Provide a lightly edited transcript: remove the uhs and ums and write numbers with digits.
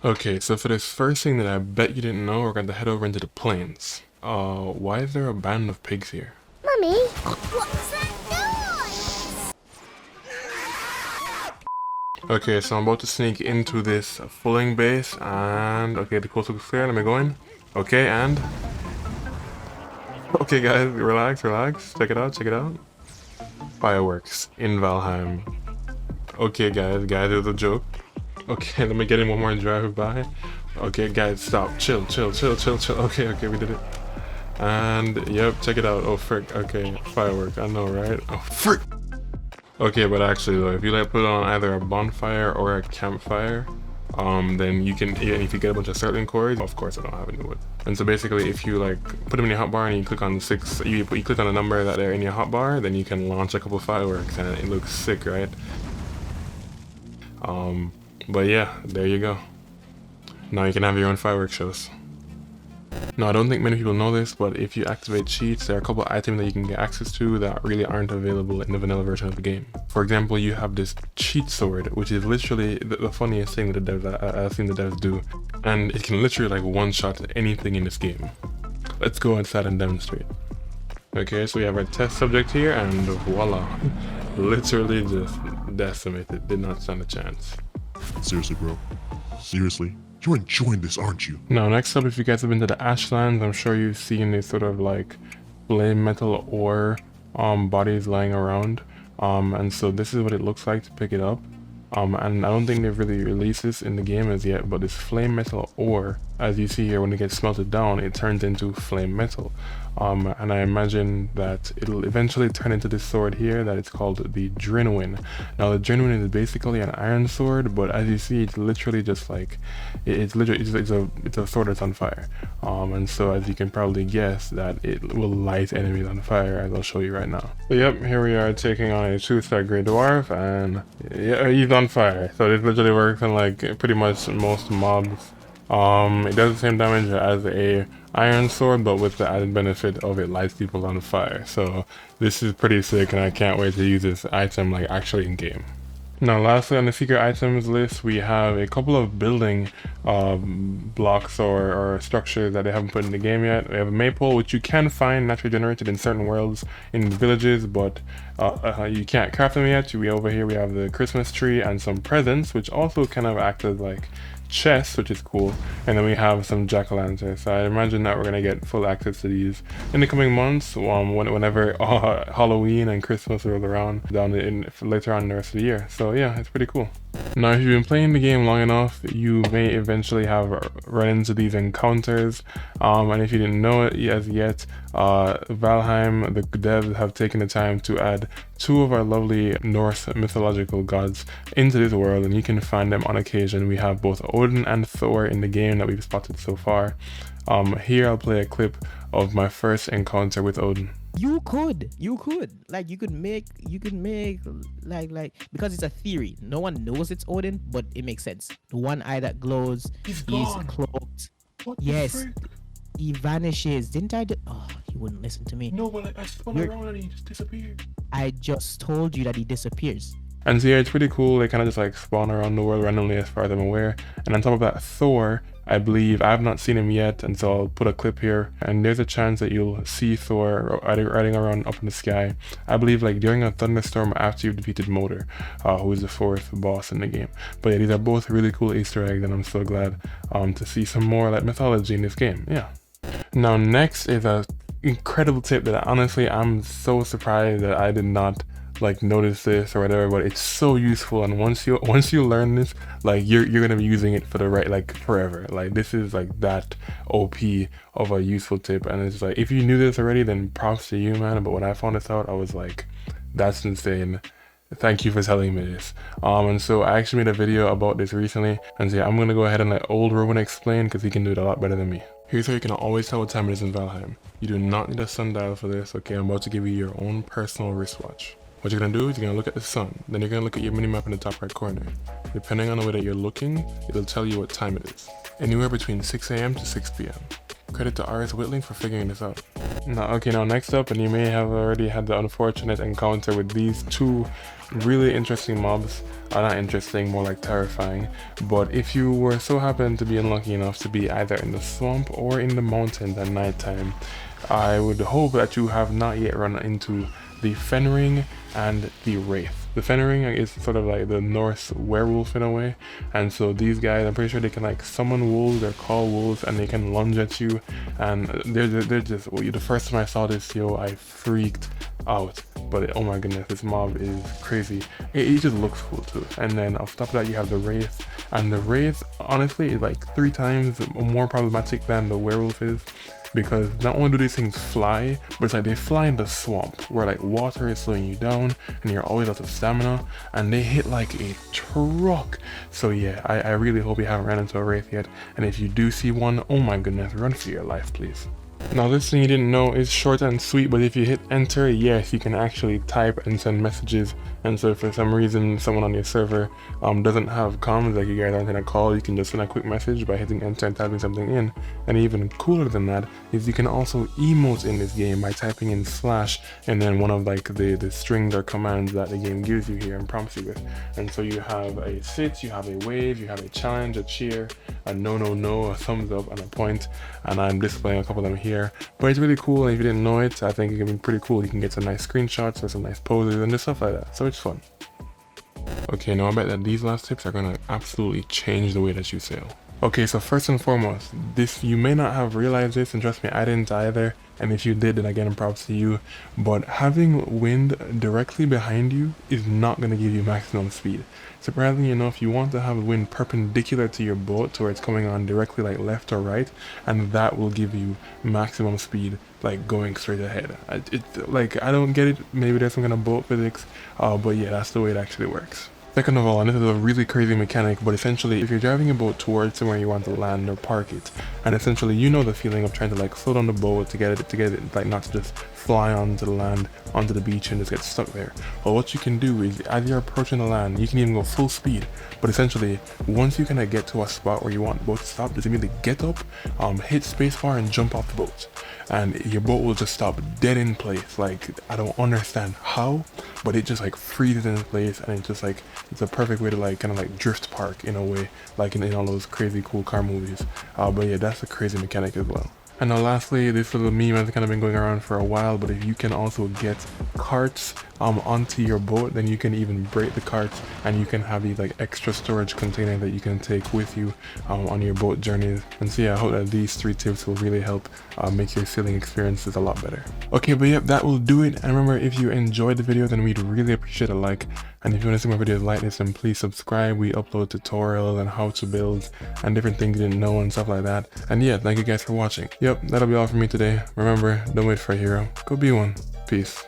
Okay, so for this first thing that I bet you didn't know, we're going to head over into the plains. Why is there a band of pigs here? Mummy, what's that noise? Okay, so I'm about to sneak into this fulling base, and okay, the coast looks clear. Let me go in. Okay, and okay, guys, relax, relax. Check it out, check it out. Fireworks in Valheim. Okay, guys, it was a joke. Okay, let me get in one more drive by. Okay, guys, stop. Chill, chill, chill, chill, chill. Okay, okay, we did it. And yep, check it out. Oh frick. Okay, fireworks. I know, right? Oh frick. Okay, but actually though, if you like put it on either a bonfire or a campfire, then you can, even if you get a bunch of certain cores, of course I don't have any wood. And so basically, if you like put them in your hotbar and you click on the six, you click on the number that they're in your hotbar, then you can launch a couple fireworks and it looks sick, right? But yeah, there you go. Now you can have your own fireworks shows. Now, I don't think many people know this, but if you activate cheats, there are a couple of items that you can get access to that really aren't available in the vanilla version of the game. For example, you have this cheat sword, which is literally the funniest thing that the devs, I've seen the devs do, and it can literally like one-shot anything in this game. Let's go inside and demonstrate. Okay, so we have our test subject here, and voila, literally just decimated, did not stand a chance. Seriously, bro. Seriously? You're enjoying this, aren't you? Now, next up, if you guys have been to the Ashlands, I'm sure you've seen these sort of like flame metal ore bodies lying around. And so this is what it looks like to pick it up. And I don't think they've really released this in the game as yet, but this flame metal ore, as you see here, when it gets smelted down, it turns into flame metal. And I imagine that it'll eventually turn into this sword here that it's called the Adrenoid. Now the Adrenoid is basically an iron sword, but as you see, it's literally just like, it's a sword that's on fire. And so as you can probably guess, that it will light enemies on fire, as I'll show you right now. So yep, here we are taking on a 2-star Grey Dwarf, and yeah, he's on fire. So this literally works on like pretty much most mobs. It does the same damage as a iron sword, but with the added benefit of it lights people on fire. So this is pretty sick, and I can't wait to use this item like actually in game. Now lastly, on the secret items list, we have a couple of building blocks or structures that they haven't put in the game yet. We have a maypole, which you can find naturally generated in certain worlds in villages, but you can't craft them yet. Over here we have the Christmas tree and some presents, which also kind of act as like chests, which is cool. And then we have some jack-o'-lanterns. So I imagine that we're gonna get full access to these in the coming months, whenever Halloween and Christmas rolls around later on in the rest of the year. So yeah, it's pretty cool. Now, if you've been playing the game long enough, you may eventually have run into these encounters. And if you didn't know it as yet, Valheim, the devs have taken the time to add 2 of our lovely Norse mythological gods into this world, and you can find them on occasion. We have both Odin and Thor in the game that we've spotted so far. Here I'll play a clip of my first encounter with Odin. You could like you could make like because it's a theory. No one knows it's Odin, but it makes sense. The one eye that glows, he's cloaked. What yes, he vanishes. Didn't I? Oh, he wouldn't listen to me. No, but like, I spun around and he just disappeared. I just told you that he disappears. And so yeah, it's pretty cool. They kind of just like spawn around the world randomly as far as I'm aware. And on top of that, Thor, I believe, I have not seen him yet, and so I'll put a clip here. And there's a chance that you'll see Thor riding around up in the sky. I believe like during a thunderstorm after you've defeated Motor, who is the 4th boss in the game. But yeah, these are both really cool Easter eggs, and I'm so glad to see some more like mythology in this game. Yeah. Now next is a incredible tip that honestly I'm so surprised that I did not like notice this or whatever, but it's so useful. And once you learn this, like you're gonna be using it for the like forever. Like this is like that OP of a useful tip, and it's like if you knew this already, then props to you, man. But when I found this out, I was like, that's insane. Thank you for telling me this. And so I actually made a video about this recently, and so yeah, I'm gonna go ahead and let old Rowan explain, because he can do it a lot better than me. Here's how you can always tell what time it is in Valheim. You do not need a sundial for this. Okay, I'm about to give you your own personal wristwatch. What you're gonna do is you're gonna look at the sun, then you're gonna look at your minimap in the top right corner. Depending on the way that you're looking, it'll tell you what time it is. Anywhere between 6 AM to 6 PM. Credit to RS Whitling for figuring this out. Now, okay, now next up, and you may have already had the unfortunate encounter with these two really interesting mobs. Not interesting, more like terrifying. But if you were so happened to be unlucky enough to be either in the swamp or in the mountains at nighttime, I would hope that you have not yet run into the Fennering and the Wraith. The Fennering is sort of like the Norse werewolf in a way, and so these guys, I'm pretty sure they can like summon wolves or call wolves, and they can lunge at you, and they're just, well, the first time I saw this, yo, I freaked out. But oh my goodness, this mob is crazy. It just looks cool too. And then on top of that, you have the Wraith, and the Wraith honestly is like 3 times more problematic than the werewolf is, because not only do these things fly, but it's like they fly in the swamp where like water is slowing you down and you're always out of stamina, and they hit like a truck. So yeah, I really hope you haven't ran into a Wraith yet, and if you do see one, oh my goodness, run for your life, please. Now this thing you didn't know is short and sweet, but if you hit enter, yes, you can actually type and send messages. And so if for some reason someone on your server doesn't have comms, like you guys aren't in a call, you can just send a quick message by hitting enter and typing something in. And even cooler than that is you can also emote in this game by typing in slash and then one of like the strings or commands that the game gives you here and prompts you with. And so you have a sit, you have a wave, you have a challenge, a cheer, a no, a thumbs up, and a point. And I'm displaying a couple of them here, but it's really cool. And if you didn't know it, I think it can be pretty cool. You can get some nice screenshots or some nice poses and just stuff like that, so it's fun. Okay, now I bet that these last tips are gonna absolutely change the way that you sail. Okay, so first and foremost, this, you may not have realized this, and trust me, I didn't either, and if you did, then again, props to you, but having wind directly behind you is not going to give you maximum speed. Surprisingly enough, you want to have wind perpendicular to your boat to where it's coming on directly like left or right, and that will give you maximum speed, like going straight ahead. It's like, I don't get it, maybe there's some kind of boat physics, but yeah, that's the way it actually works. Second of all, and this is a really crazy mechanic, but essentially if you're driving a boat towards somewhere you want to land or park it, and essentially you know the feeling of trying to like slow down the boat to get it like not to just fly onto the land, onto the beach and just get stuck there. Well, what you can do is as you're approaching the land, you can even go full speed, but essentially once you kind of get to a spot where you want the boat to stop, just immediately get up, hit spacebar and jump off the boat, and your boat will just stop dead in place. Like, I don't understand how, but it just like freezes in place, and it's just like, it's a perfect way to like kind of like drift park in a way, like in all those crazy cool car movies. But yeah, that's a crazy mechanic as well. And now lastly, this little meme has kind of been going around for a while, but if you can also get carts onto your boat, then you can even break the carts and you can have these like extra storage containers that you can take with you on your boat journeys. And so yeah, I hope that these 3 tips will really help make your sailing experiences a lot better. Okay, but yep, that will do it. And remember, if you enjoyed the video, then we'd really appreciate a like. And if you want to see more videos like this, then please subscribe. We upload tutorials and how to build and different things you didn't know and stuff like that. And yeah, thank you guys for watching. Yep, that'll be all for me today. Remember, don't wait for a hero, go be one. Peace.